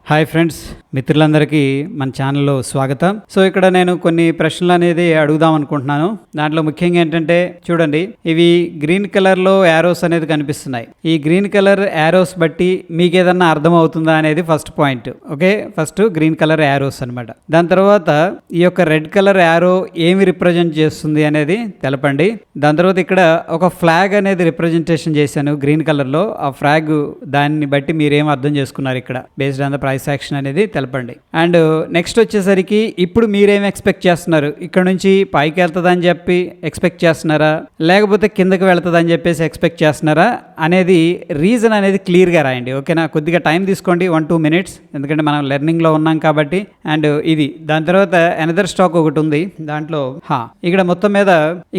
Hi friends, మిత్రులందరికీ మన ఛానల్లో స్వాగతం. సో ఇక్కడ నేను కొన్ని ప్రశ్నలు అనేది అడుగుదాం అనుకుంటున్నాను. దాంట్లో ముఖ్యంగా ఏంటంటే చూడండి, ఇవి గ్రీన్ కలర్లో యారోస్ అనేది కనిపిస్తున్నాయి. ఈ గ్రీన్ కలర్ యారోస్ బట్టి మీకు ఏదన్నా అర్థం అవుతుందా అనేది first point. Okay, first green colour arrows అనమాట. దాని తర్వాత ఈ యొక్క రెడ్ కలర్ యారో ఏమి రిప్రజెంట్ చేస్తుంది అనేది తెలపండి. దాని తర్వాత ఇక్కడ ఒక ఫ్లాగ్ అనేది రిప్రజెంటేషన్ చేశాను గ్రీన్ కలర్లో. ఆ ఫ్లాగ్ దాన్ని బట్టి మీరేం అర్థం చేసుకున్నారు ఇక్కడ based on the price action అనేది తెలపండి. అండ్ నెక్స్ట్ వచ్చేసరికి ఇప్పుడు మీరేం ఎక్స్పెక్ట్ చేస్తున్నారు? ఇక్కడ నుంచి పైకి వెళ్తుందని చెప్పి ఎక్స్పెక్ట్ చేస్తున్నారా, లేకపోతే కిందకి వెళ్తుందని చెప్పేసి ఎక్స్పెక్ట్ చేస్తున్నారా అనేది రీజన్ అనేది క్లియర్గా రాయండి. ఓకేనా, కొద్దిగా టైం తీసుకోండి, 1-2 మినిట్స్, ఎందుకంటే మనం లెర్నింగ్లో ఉన్నాం కాబట్టి. అండ్ ఇది దాని తర్వాత ఎనదర్ స్టాక్ ఒకటి ఉంది. దాంట్లో ఇక్కడ మొత్తం మీద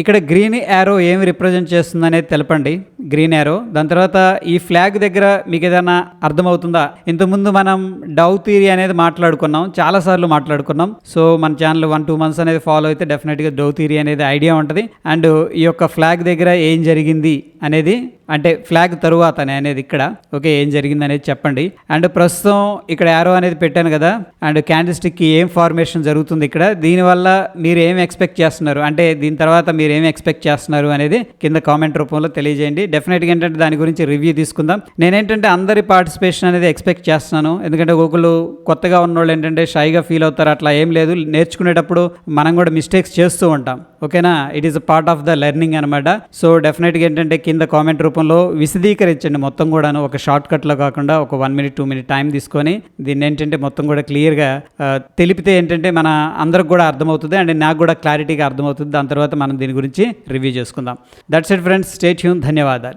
ఇక్కడ గ్రీన్ యారో ఏమి రిప్రజెంట్ చేస్తుంది అనేది తెలపండి, గ్రీన్ యారో. దాని తర్వాత ఈ ఫ్లాగ్ దగ్గర మీకు ఏదైనా అర్థమవుతుందా? ఇంతకుముందు మనం డౌ థియరీ అనేది మాట్లాడుకున్నాం, చాలాసార్లు మాట్లాడుకున్నాం. సో మన ఛానల్ 1-2 మంత్స్ అనేది ఫాలో అయితే డెఫినెట్గా డౌ థియరీ అనేది ఐడియా ఉంటుంది. అండ్ ఈ యొక్క ఫ్లాగ్ దగ్గర ఏం జరిగింది అనేది, అంటే ఫ్లాగ్ తరువాత అనేది ఇక్కడ ఓకే ఏం జరిగింది అనేది చెప్పండి. అండ్ ప్రస్తుతం ఇక్కడ యారో అనేది పెట్టాను కదా, అండ్ క్యాండిల్ స్టిక్కి ఏం ఫార్మేషన్ జరుగుతుంది ఇక్కడ, దీనివల్ల మీరు ఏం ఎక్స్పెక్ట్ చేస్తున్నారు, అంటే దీని తర్వాత మీరు ఏం ఎక్స్పెక్ట్ చేస్తున్నారు అనేది కింద కామెంట్ రూపంలో తెలియజేయండి. డెఫినెట్గా ఏంటంటే దాని గురించి రివ్యూ తీసుకుందాం. నేనేంటంటే అందరి పార్టిసిపేషన్ అనేది ఎక్స్పెక్ట్ చేస్తున్నాను, ఎందుకంటే ఒకళ్ళు కొత్తగా ఉన్నోళ్ళు ఏంటంటే షైగా ఫీల్ అవుతారు. అట్లా ఏం లేదు, నేర్చుకునేటప్పుడు మనం కూడా మిస్టేక్స్ చేస్తూ ఉంటాం. ఓకేనా, it is a part of the learning అనమాట. సో డెఫినెట్గా ఏంటంటే కింద కామెంట్ రూపంలో విశదీకరించండి మొత్తం కూడాను, ఒక షార్ట్ కట్లో కాకుండా ఒక 1 minute 2 minute టైం తీసుకొని దీన్ని ఏంటంటే మొత్తం కూడా క్లియర్గా తెలిపితే ఏంటంటే మన అందరికి కూడా అర్థమవుతుంది, అండ్ నాకు కూడా క్లారిటీగా అర్థమవుతుంది. దాని తర్వాత మనం దీని గురించి రివ్యూ చేసుకుందాం. That's it friends, stay tune. ధన్యవాదాలు.